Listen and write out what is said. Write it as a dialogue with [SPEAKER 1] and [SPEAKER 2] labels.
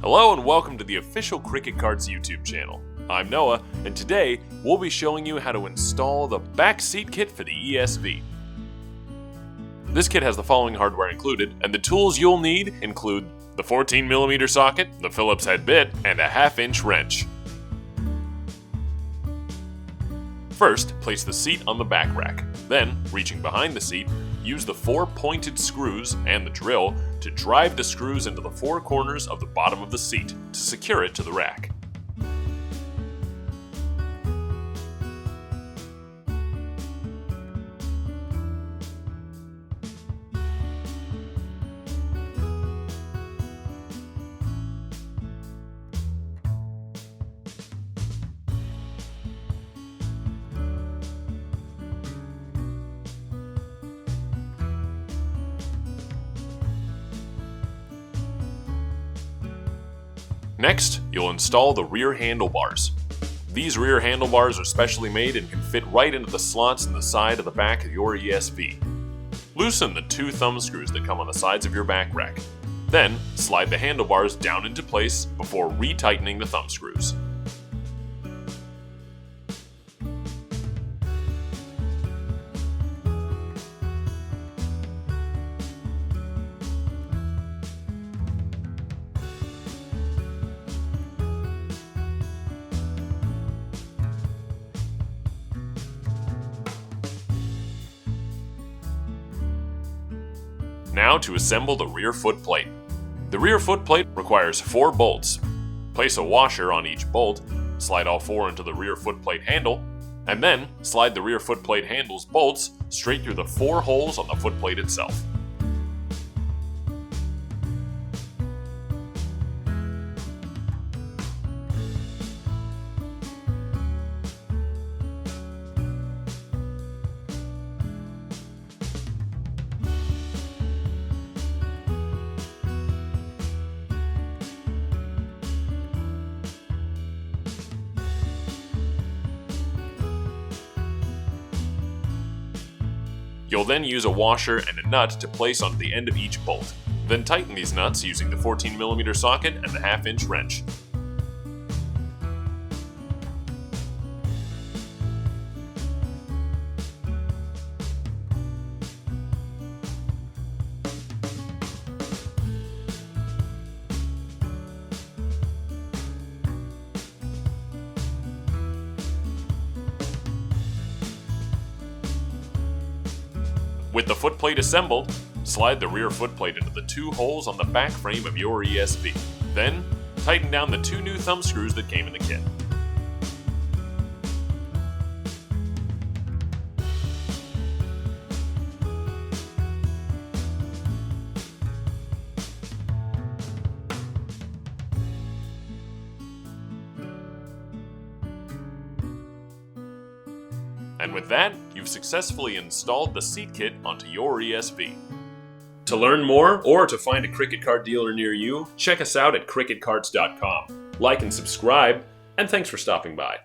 [SPEAKER 1] Hello and welcome to the official Cricket Cart's YouTube channel. I'm Noah, and today we'll be showing you how to install the back seat kit for the ESV. This kit has the following hardware included, and the tools you'll need include the 14mm socket, the Phillips head bit, and a 1/2-inch wrench. First, place the seat on the back rack. Then, reaching behind the seat, use the 4 pointed screws and the drill to drive the screws into the 4 corners of the bottom of the seat to secure it to the rack. Next, you'll install the rear handlebars. These rear handlebars are specially made and can fit right into the slots in the side of the back of your ESV. Loosen the 2 thumb screws that come on the sides of your back rack. Then, slide the handlebars down into place before retightening the thumb screws. Now to assemble the rear foot plate. The rear foot plate requires 4 bolts. Place a washer on each bolt, slide all 4 into the rear foot plate handle, and then slide the rear foot plate handle's bolts straight through the 4 holes on the foot plate itself. You'll then use a washer and a nut to place onto the end of each bolt. Then tighten these nuts using the 14mm socket and the 1/2-inch wrench. With the footplate assembled, slide the rear footplate into the 2 holes on the back frame of your ESV. Then, tighten down the 2 new thumb screws that came in the kit. And with that, you've successfully installed the seat kit onto your ESV. To learn more or to find a Cricket Cart dealer near you, check us out at cricketcarts.com. Like and subscribe, and thanks for stopping by.